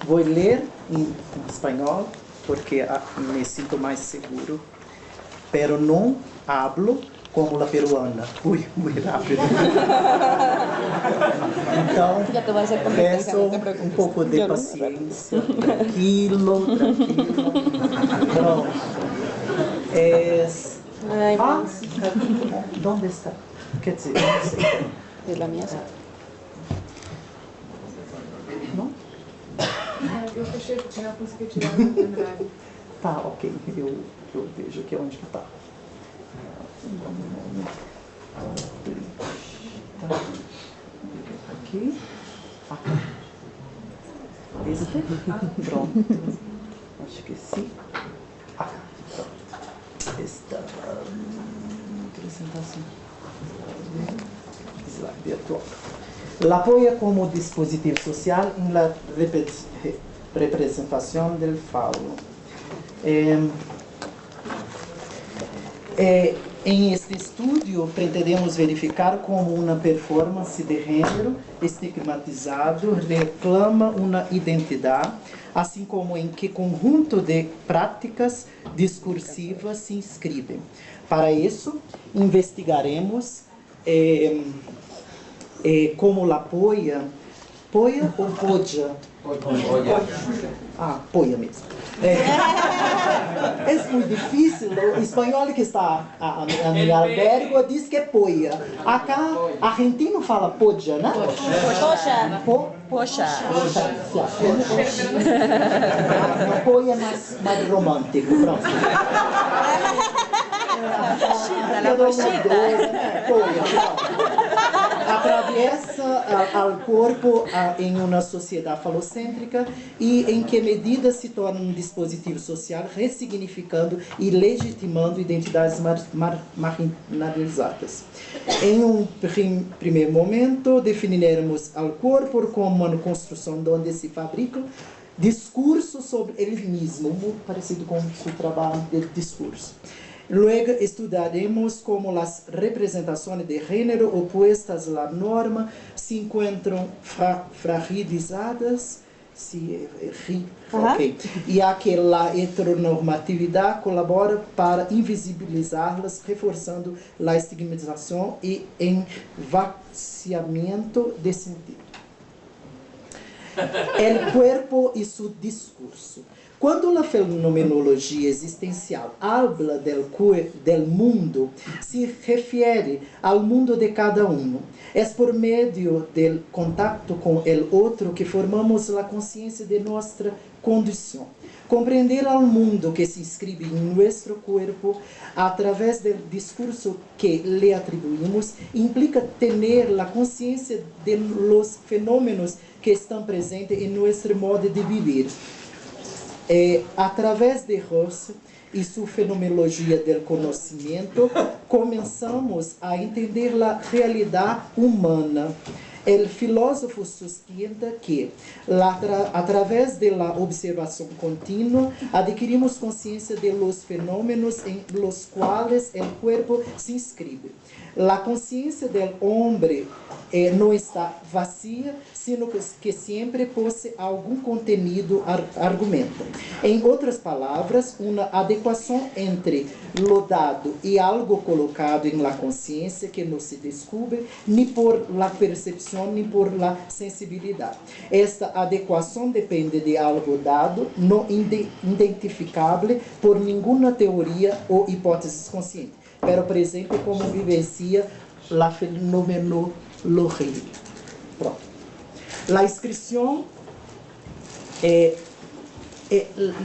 Vou ler em espanhol, porque me sinto mais seguro. Pero não hablo como a peruana. Ui, muito rápido. Então, peço um pouco de paciência. Tranquilo. Pronto. ¿Dónde está? Quer dizer, não sei. Es la mía, sí. Não? Eu fechei porque não consegui tirar o pendrive. Tá, ok. Eu vejo aqui onde que tá. Aqui. Este. Pronto. Acho que sim. Pronto. Esta apresentação. Slide virtual. La apoya como dispositivo social en la representación del fauno. Em este estudo, pretendemos verificar como uma performance de gênero estigmatizado reclama uma identidade, assim como em que conjunto de práticas discursivas se inscrevem. Para isso, investigaremos como la poia ou podia? Ah, poia mesmo. É muito difícil, o espanhol que está a mi albergue diz que é poia. Acá, argentino fala podia, né? Poxa. Poia é mais romântico, pronto. La pochita. Atravessa ao corpo em uma sociedade falocêntrica e em que medida se torna um dispositivo social ressignificando e legitimando identidades marginalizadas. Em um primeiro momento, definiremos ao corpo como uma construção onde se fabricam discursos sobre o feminismo, muito parecido com o seu trabalho de discurso. Luego estudaremos como as representações de gênero opostas à norma se encontram fragilizadas, e a que a heteronormatividade colabora para invisibilizá-las, reforçando a estigmatização e envaciamento de sentido. El cuerpo e seu discurso. Quando a fenomenologia existencial habla del mundo, se refere ao mundo de cada um. É por meio do contato com o outro que formamos a consciência de nossa condição. Compreender ao mundo que se inscreve em nosso corpo através do discurso que lhe atribuímos implica ter a consciência de los fenômenos que estão presentes em nosso modo de viver. Através de Russell e sua fenomenologia do conhecimento, começamos a entender a realidade humana. O filósofo sustenta que, através da observação contínua, adquirimos consciência de los fenômenos em los quais o corpo se inscreve. A consciência do homem não está vazia, sino que sempre possui algum contenido argumenta. Em outras palavras, uma adequação entre lo dado e algo colocado em la consciência que não se descobre nem por la percepção nem por la sensibilidade. Esta adequação depende de algo dado, não identificável por nenhuma teoria ou hipótese consciente, pero presente como vivencia la fenomenologia. Pronto. La inscrição em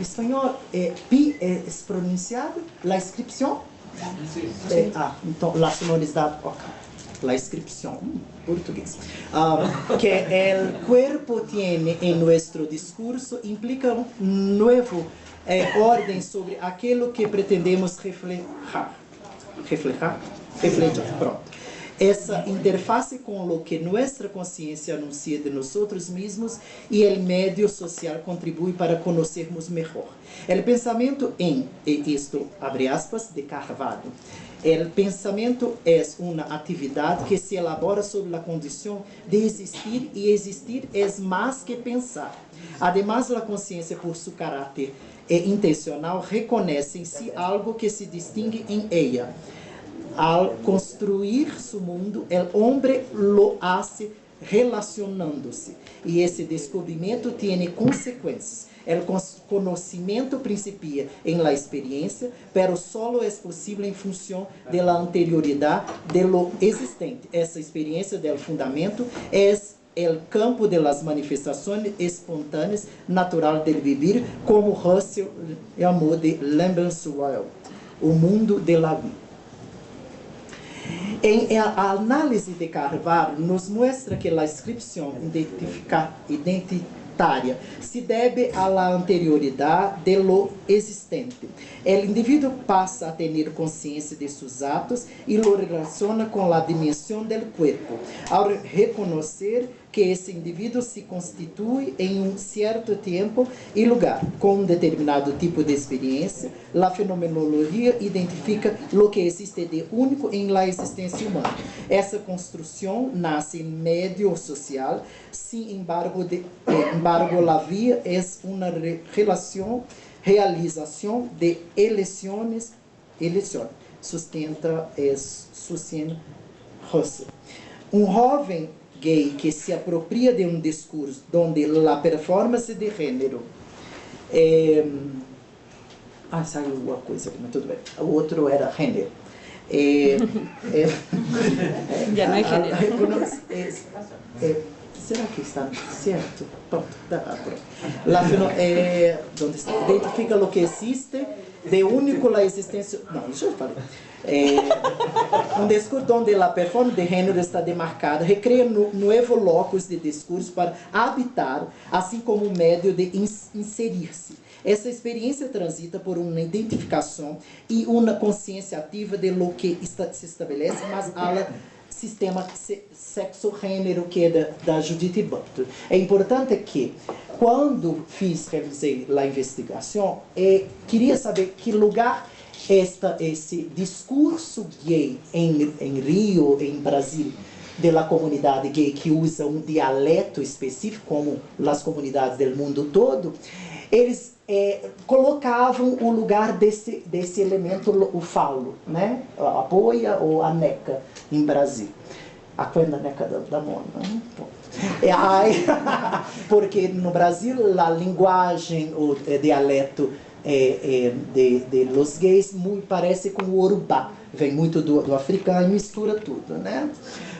espanhol pi é pronunciado, la inscrição então la sonoridade, la inscrição, português, que o corpo tem em nosso discurso implica novo ordem sobre aquilo que pretendemos refletir, pronto. Essa interface com o que nossa consciência anuncia de nós mesmos e o meio social contribui para conhecermos melhor. O pensamento e isto, abre aspas, de Carvalho, O pensamento é uma atividade que se elabora sobre a condição de existir, e existir é mais que pensar. Además, a consciência, por seu caráter intencional, reconhece em si algo que se distingue em ella. Al construir su mundo, o hombre lo hace relacionando-se. E esse descobrimento tem consequências. O conhecimento principia em la experiência, pero solo é possível em função de la anterioridade de lo existente. Essa experiência del fundamento é o campo de las manifestações espontâneas natural del vivir, como Russell chamou de Lebenswelt, o mundo de la vida. A análise de Carvalho nos mostra que a inscrição identitária se deve à anterioridade de lo existente. O indivíduo passa a ter consciência de seus atos e lo relaciona com a dimensão do corpo. Ao reconhecer que esse indivíduo se constitui em certo tempo e lugar, com determinado tipo de experiência, a fenomenologia identifica o que existe de único em la existência humana. Essa construção nasce em meio social, sin embargo, la vida é uma realização de eleições, sustenta Susan Russell. Jovem gay que se apropria de discurso onde a performance de gênero saiu uma coisa aqui, mas tudo bem. O outro era gênero. Já não é gênero. Será que está certo? Pronto, pronto. Onde está? Identifica o que existe, de único a existência. Não, deixa eu falar. Discurso onde a performance de gênero está demarcada, recria novo locus de discurso para habitar, assim como um meio de inserir-se. Essa experiência transita por uma identificação e uma consciência ativa de lo que se estabelece, mas ao sistema sexo-gênero que é da Judith Butler. É importante que, quando revisei a investigação, queria saber que lugar esse discurso gay em Rio, em Brasil, da comunidade gay que usa um dialeto específico, como as comunidades do mundo todo, eles colocavam o lugar desse elemento, o falo, né? A boia ou a neca em Brasil. A quando a neca da mona. Porque no Brasil a linguagem, o dialeto de los gays parece com o Urubá, vem muito do africano e mistura tudo, né?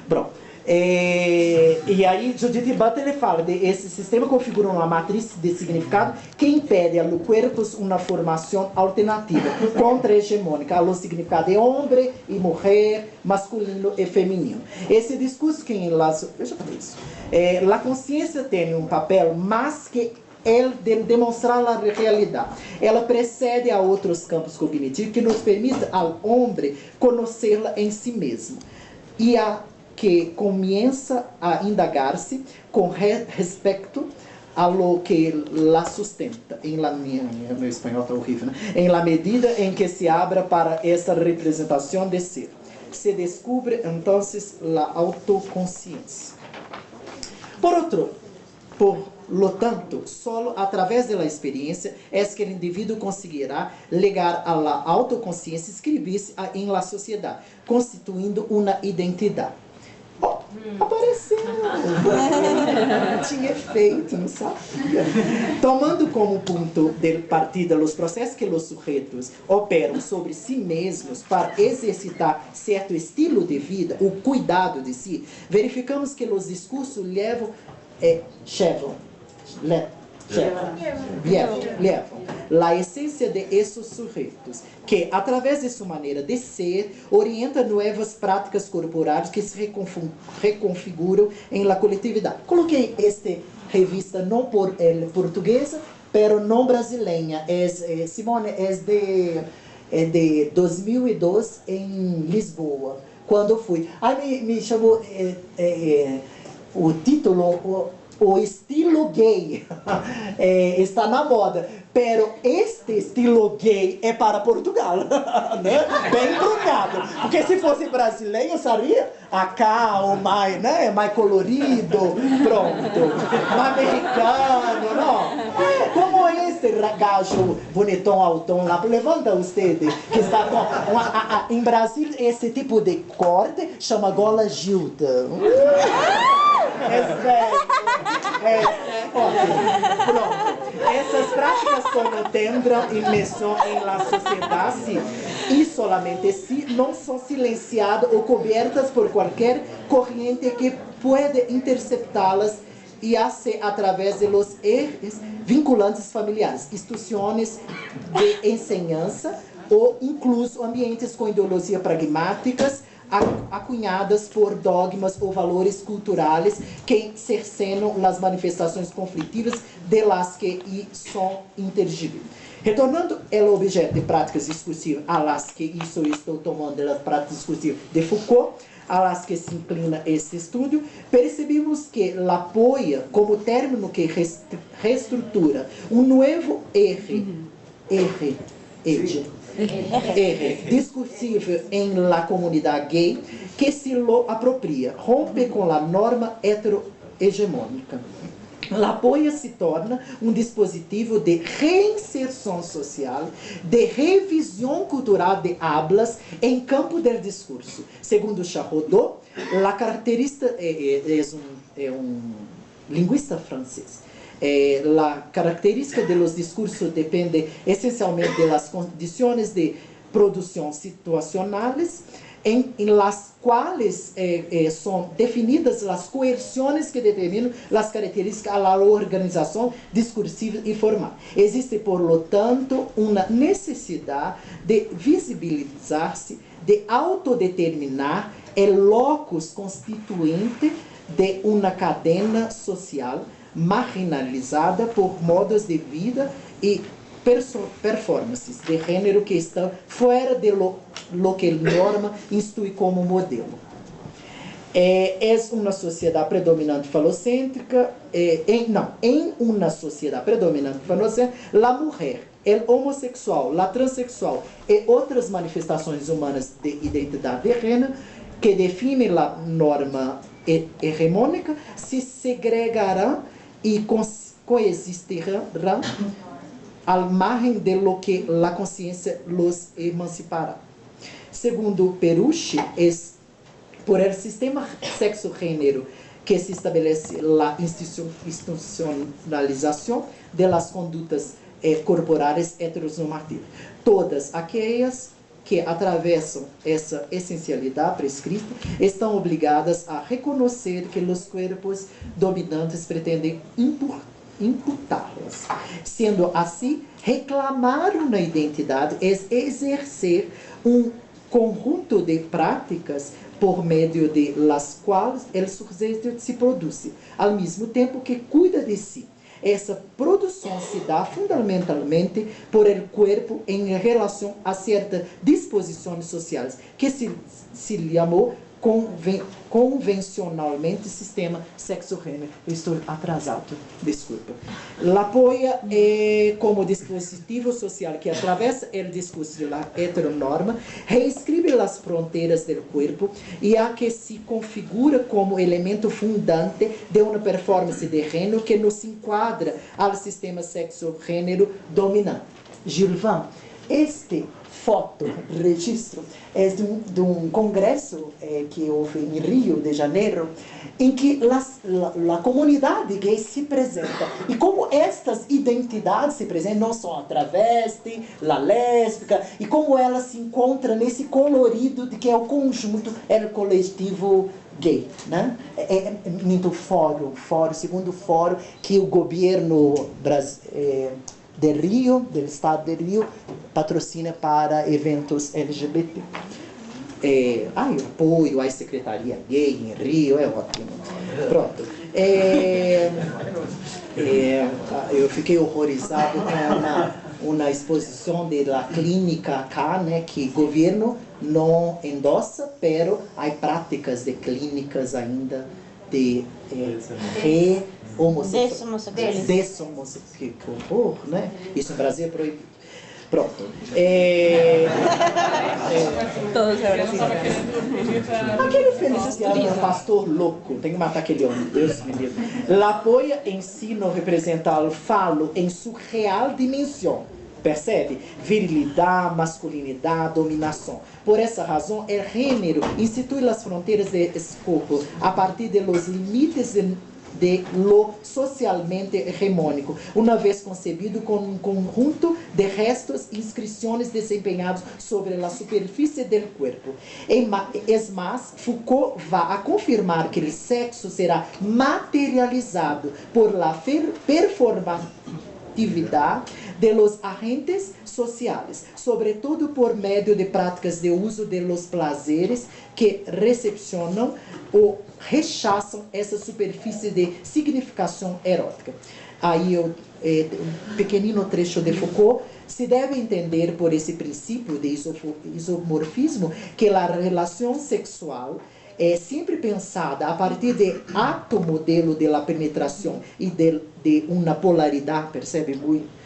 Bom, e aí Judith Butler fala de esse sistema configura uma matriz de significado que impede a los cuerpos uma formação alternativa contra-hegemônica ao significado de homem e mulher, masculino e feminino. Esse discurso que em a consciência tem um papel mais que de demonstrar a realidade. Ela precede a outros campos cognitivos que nos permitem ao homem conhecê-la em si mesmo. E que começa a indagar-se com respeito a lo que la sustenta. Meu espanhol está horrível, né? Em la medida em que se abra para essa representação de ser. Se descobre, então, a autoconsciência. Por lo tanto, solo através da experiência é que o indivíduo conseguirá legar a la autoconsciência e inscrever-se em la sociedade, constituindo uma identidade. Apareceu! Tinha efeito, não sabia? Tomando como ponto de partida os processos que os sujeitos operam sobre si mesmos para exercitar certo estilo de vida, o cuidado de si, verificamos que os discursos levam a essência de esses sujeitos, que, através de sua maneira de ser, orienta novas práticas corporais que se reconfiguram em la coletividade. Coloquei esta revista não portuguesa, pero não brasileira. Simone, é de 2002 em Lisboa, quando fui. Aí me chamou o título o estilo gay está na moda, pero este estilo gay é para Portugal, né? Bem trocado, porque se fosse brasileiro, seria acá, ou mais, né? Mais colorido, pronto, mais americano, não? Como esse gajo bonitão, altão lá, levanta você, que está com, em Brasil, esse tipo de corte chama gola Gilda. É sério. Ótimo. Pronto. Essas práticas contendram imersão em la sociedade e solamente si não são silenciadas ou cobertas por qualquer corrente que pode interceptá-las e hace através de los ejes vinculantes familiares, instituições de enseñança ou incluso ambientes com ideologia pragmáticas acunhadas por dogmas ou valores culturais que cercenam as manifestações conflitivas de las que são intergíveis. Retornando ao objeto de práticas discursivas, a las que isso eu estou tomando das práticas discursivas de Foucault, a las que se inclina esse estudo, percebemos que la apoia como término que reestrutura um novo discursivo em la comunidade gay que se lo apropria, rompe com a norma heterohegemônica. La apoia se torna um dispositivo de reinserção social, de revisão cultural de hablas em campo del discurso. Segundo Charrodot, la característica é um linguista francês. La característica de los discursos depende essencialmente de las condiciones de produção situacionales em las quais são definidas as coerções que determinam as características da organização discursiva e formal. Existe, por lo tanto, uma necessidade de visibilizar-se, de autodeterminar o locus constituinte de uma cadena social marginalizada por modos de vida e performances de gênero que estão fora de lo que norma institui como modelo. É uma sociedade predominante falocêntrica, em uma sociedade predominante falocêntrica, a mulher, o homossexual, a transexual e outras manifestações humanas de identidade de gênero que definem a norma hegemônica se segregarão e coexistirão al margem de lo que a consciência los emancipará. Segundo Perucci, por el sistema sexo-gênero que se estabelece a institucionalização de las condutas corporais heteronormativas. Todas aquelas que atravessam essa essencialidade prescrita estão obrigadas a reconhecer que os corpos dominantes pretendem imputá-las. Sendo assim, reclamar uma identidade é exercer um conjunto de práticas por meio de las quais o sujeito se produz, ao mesmo tempo que cuida de si. Essa produção se dá fundamentalmente por el corpo em relação a certas disposições sociais que se chamou convencionalmente sistema sexo-gênero. Estou atrasado, desculpa. La apoia como dispositivo social que atravessa o discurso da heteronorma, reescreve as fronteiras do corpo e a que se configura como elemento fundante de uma performance de gênero que nos enquadra ao sistema sexo-gênero dominante. Gilvan, este registro é de um congresso que houve em Rio de Janeiro, em que a comunidade gay se apresenta. E como estas identidades se apresentam, não só a travesti, a lésbica, e como elas se encontram nesse colorido de que é o conjunto, é o coletivo gay, né? Segundo fórum que o governo de Rio, do estado de Rio, patrocina para eventos LGBT. Eu apoio a secretaria gay em Rio, é ótimo. Pronto. Eu fiquei horrorizado com uma exposição da clínica cá, né, que o governo não endossa, pero há práticas de clínicas ainda de deshomossexualidade, que horror, né? Isso no Brasil é proibido. Pronto. Todos agora sim. Aquele Feliciano é um pastor louco. Tem que matar aquele homem. Deus me livre. La polla em si não representa o falo em sua real dimensão. Percebe? Virilidade, masculinidade, dominação. Por essa razão, o gênero institui as fronteiras de corpo a partir de los limites de lo socialmente hegemônico, uma vez concebido como um conjunto de restos e inscrições desempenhados sobre a superfície do corpo. Es más, Foucault vai a confirmar que o sexo será materializado por la performatividade de los agentes sociais, sobretudo por meio de práticas de uso de los plazeres que recepcionam ou rechazam essa superfície de significação erótica. Aí um pequenino trecho de Foucault se deve entender por esse princípio de isomorfismo que a relação sexual é sempre pensada a partir de ato modelo de la penetração e de uma polaridade, percebe muito?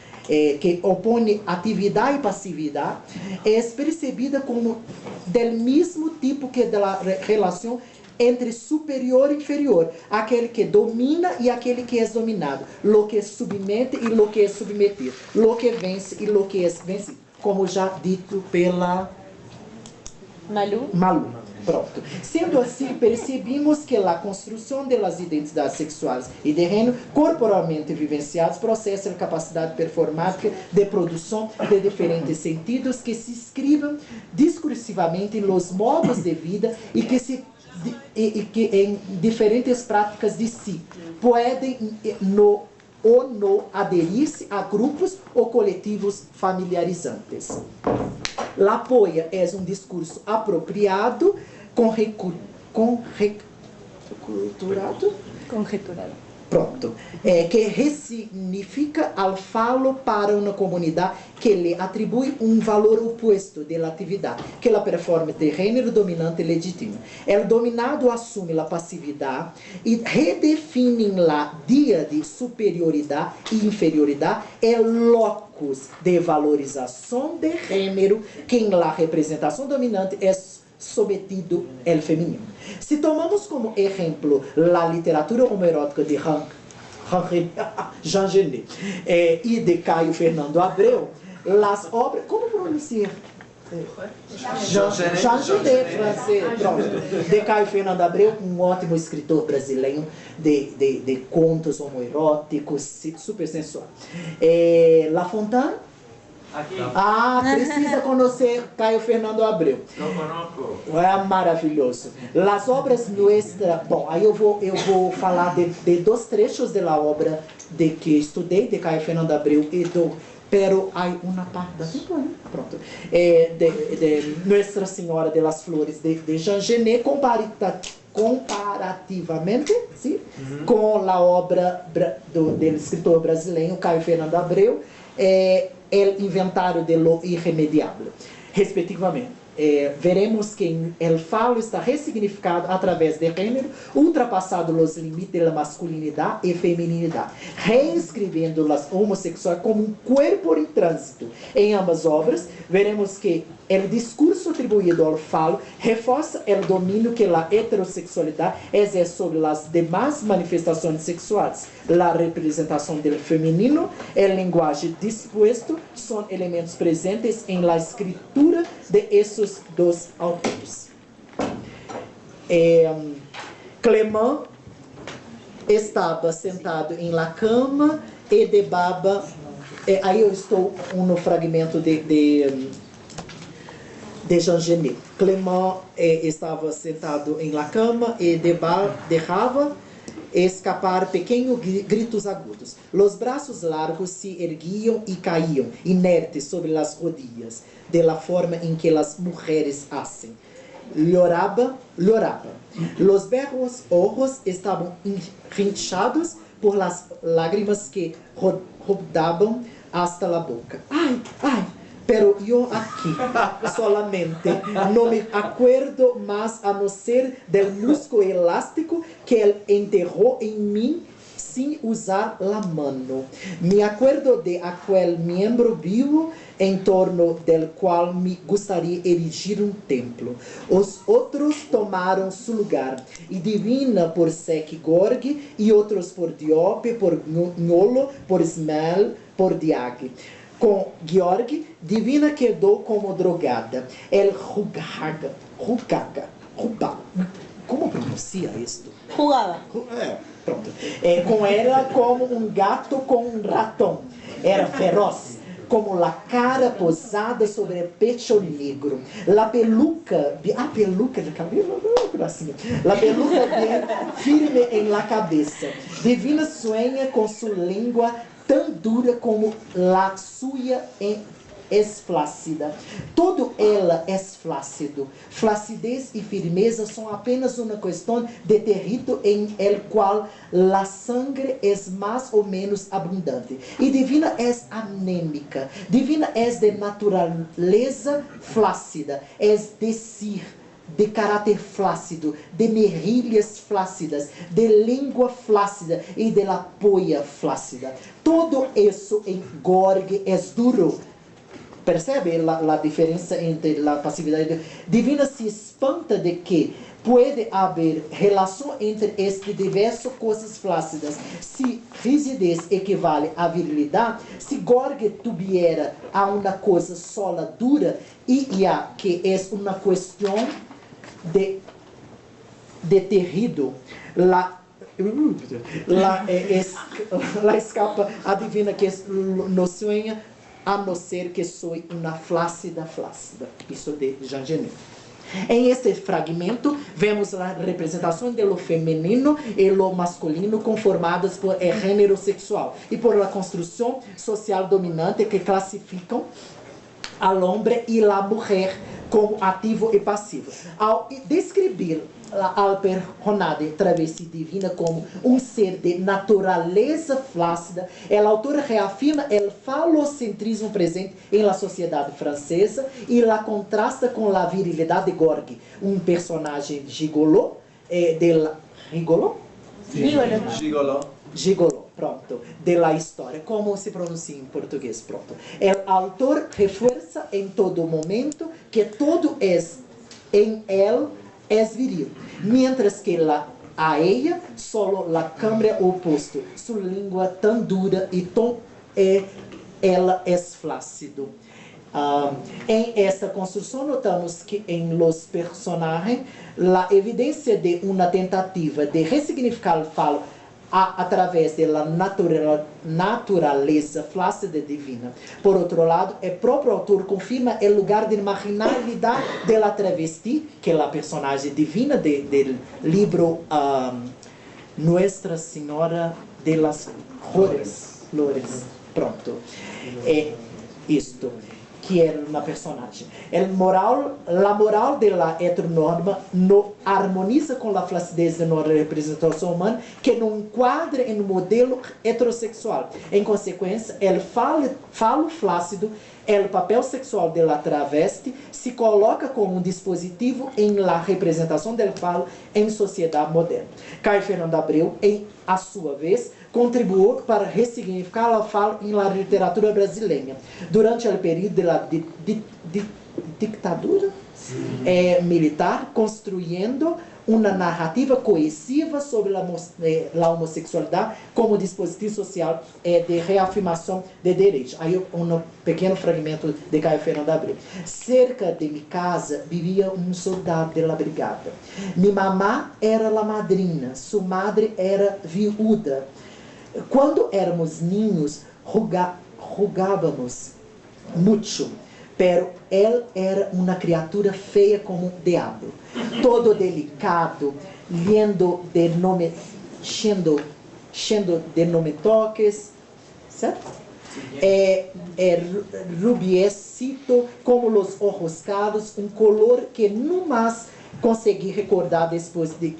Que opõe atividade e passividade, é percebida como do mesmo tipo que da relação entre superior e inferior, aquele que domina e aquele que é dominado, lo que submete e lo que é submetido, lo que vence e lo que é vencido, como já dito pela Malou. Pronto. Sendo assim, percebemos que a construção das identidades sexuais e de gênero corporalmente vivenciadas processa a capacidade performática de produção de diferentes sentidos que se inscrevam discursivamente nos modos de vida e que em diferentes práticas de si podem não aderir-se a grupos ou coletivos familiarizantes. La polla é um discurso apropriado, conjecturado. Pronto. Que ressignifica al falo para uma comunidade que lhe atribui um valor oposto da atividade, que a performance de gênero dominante legitima. O dominado assume a passividade e redefine a dia de superioridade e inferioridade e locus de valorização de gênero que em la representação dominante é sometido el feminino. Se tomamos como exemplo a literatura homoerótica de Jean Genet e de Caio Fernando Abreu, as obras... Como pronunciar? Jean Genet, francês, pronto. De Caio Fernando Abreu, um ótimo escritor brasileiro de contos homoeróticos, super sensual. La Fontaine, precisa conhecer Caio Fernando Abreu. Não conheço. É maravilhoso. As obras nuestras... Bom, aí eu vou falar de dois trechos da obra de que estudei, de Caio Fernando Abreu e do... Pero hay una parte da tempo, né? Pronto. De Nuestra Senhora de las Flores de Jean Genet, comparativamente, sim, com a obra do escritor brasileiro Caio Fernando Abreu, El Inventário de lo Irremediável, respectivamente. Veremos que o falo está ressignificado através de gênero, ultrapassado os limites da masculinidade e feminilidade, reescrevendo as homossexuais como um corpo em trânsito. Em ambas obras, veremos que o discurso atribuído ao falo reforça o domínio que a heterossexualidade exerce sobre as demais manifestações sexuais. A representação do feminino e a linguagem disposto são elementos presentes em la escritura de esses dois autores. Clément estava sentado em la cama e debaba. Aí eu estou no fragmento de Jean Genet. Clément estava sentado em la cama e deixava escapar pequenos gritos agudos. Os braços largos se erguiam e caíam, inertes sobre as rodillas, de la forma em que as mulheres hacen. Lloraba. Los berros ojos estavam hinchados por las lágrimas que rodaban hasta la boca. Ai! pero yo aquí solamente no me acuerdo más a no ser del músculo elástico que él enterró en mí sin usar la mano. Me acuerdo de aquel miembro vivo em torno del qual me gustaría erigir um templo. Os outros tomaram su lugar, e divina por Sek Gorg, e outros por Diop, por Nholo, por Smel, por Diag. Com Georg, divina quedou como drogada. El Rugaga, como pronuncia isto? Jugaba. Pronto. Com ela como um gato com um ratão. Era feroz, como la cara posada sobre el pecho negro. La peluca de cabelo, assim. La peluca bien firme en la cabeça. Divina sueña com su língua tão dura como la suya es flácida. Todo ela é flácido. Flacidez e firmeza são apenas uma questão de território em el qual la sangre é mais ou menos abundante. E divina é anêmica. Divina é de natureza flácida. É decir, de caráter flácido, de mejillas flácidas, de língua flácida e de la polla flácida. Todo isso em Gorg é duro. Percebe a diferença entre a passividade? Divina se espanta de que pode haver relação entre estas diversas coisas flácidas. Se rigidez equivale a virilidade, se Gorg tuviera a uma coisa sola dura, e já que é uma questão de terrido, la escapa a divina que no sueña, a não ser que sou uma flácida. Isso de Jean Genet. Em este fragmento, vemos a representação do feminino e do masculino conformadas por el gênero sexual e por la construção social dominante que classificam al hombre e la mujer como ativo e passivo. Ao descrever a personagem travesti divina como um ser de natureza flácida, a autora reafirma o falocentrismo presente em la sociedade francesa e la contrasta com a virilidade de Gorg, um personagem gigolô, gigolô, pronto, de la história. Como se pronuncia em português? Pronto. O autor reforça em todo momento que todo em ele é viril, mientras que a ella solo la cambia oposto, sua língua tão dura e tão ela é flácido. Em esta construção notamos que em los personagens a evidência de uma tentativa de ressignificar o falo através da natureza flácida divina. Por outro lado, o próprio autor confirma o lugar de marginalidade da travesti, que é a personagem divina do livro Nuestra Senhora de las Flores. Pronto. É isto que é uma personagem. A moral da heteronorma não harmoniza com a flacidez da nossa representação humana, que não enquadra em um modelo heterossexual. Em consequência, o falo flácido, o papel sexual da travesti, se coloca como um dispositivo em la representação do falo em sociedade moderna. Caio Fernando Abreu, em a sua vez, contribuiu para ressignificar o falo em la literatura brasileira. Durante o período da ditadura militar, construindo uma narrativa coesiva sobre a homossexualidade como dispositivo social de reafirmação de direitos. Aí um pequeno fragmento de Caio Fernando Abreu. Cerca de minha casa vivia um soldado da brigada. Minha mamá era a madrinha, sua madre era viúda. Quando éramos niños, jogávamos muito, pero ele era uma criatura feia como um diabo, todo delicado, cheio de nome toques, certo? Rubiecito como os ojos claros, um color que no mais consegui recordar depois de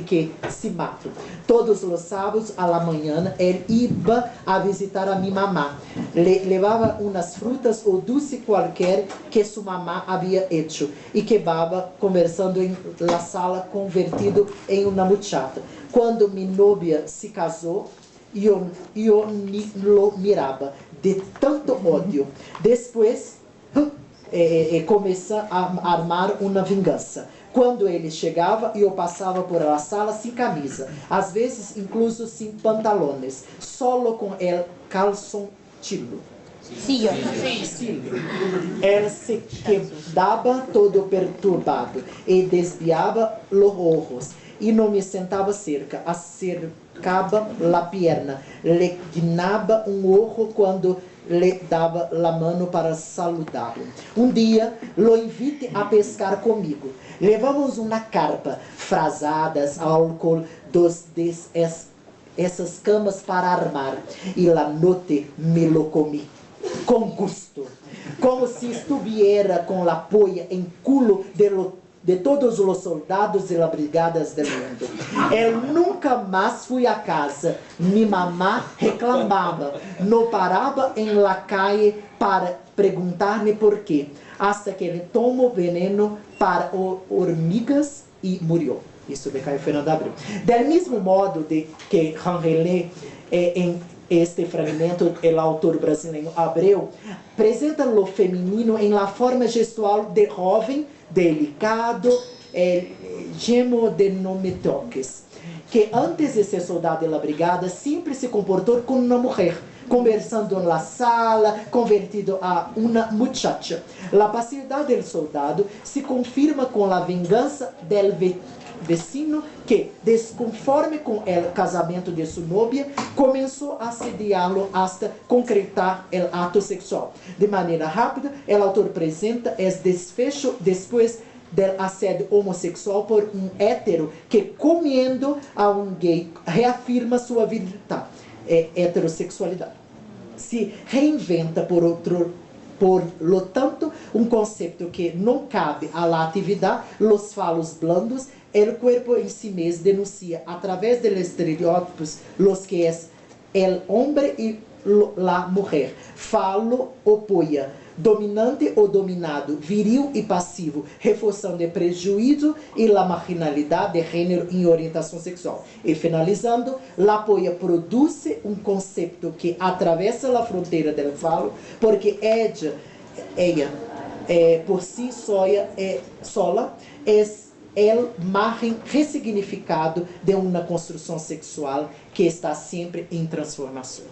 que se matou. Todos os sábados, à la manhã, ele ia a visitar a minha mamá. Levava umas frutas ou doce qualquer que sua mamá havia hecho e quedava conversando em la sala, convertido em uma muchacha. Quando minha novia se casou, eu lo mirava de tanto ódio. Depois, começa a armar uma vingança. Quando ele chegava, eu passava por la sala sem camisa, às vezes incluso sem pantalones, solo com el calzoncillo. Sillo. Ele se quedava todo perturbado e desviava os olhos e não me sentava cerca, acercava la pierna, le guinava ojo quando le dava la mano para saludá-lo. Dia, lo invite a pescar comigo. Levamos uma carpa, frazadas, álcool, essas camas para armar. E la noite me lo comi, com gusto. Como se estuviera com la polla en culo de todos os soldados e las brigadas do mundo. Eu nunca mais fui a casa. Minha mamá reclamava. Não parava em la calle para perguntar-me por quê. Hasta que ele tomou veneno para hormigas e morreu. Isso de Caio Fernando Abreu. Do mesmo modo de que Henri em este fragmento, o autor brasileiro Abreu apresenta o feminino em la forma gestual de jovem, delicado, gemo de não me toques, que antes de ser soldado de la brigada sempre se comportou como uma mulher, conversando na sala, convertido a uma muchacha. A passividade do soldado se confirma com a vingança del vecino que, desconforme com o casamento de sua novia, começou a assediá-lo hasta concretar o ato sexual. De maneira rápida, o autor apresenta o desfecho depois do assédio homossexual por hétero que, comendo a gay, reafirma sua virtude, heterossexualidade. Se reinventa por lo tanto, conceito que não cabe à atividade, los falos blandos, o corpo em si mesmo denuncia, através de estereótipos, los que é el hombre e la mujer, falo ou poia, dominante ou dominado, viril e passivo, reforçando o prejuízo e a marginalidade de gênero em orientação sexual. E finalizando, a poia produz conceito que atravessa a fronteira do falo, porque ella por si sola é o margem ressignificado de uma construção sexual que está sempre em transformação.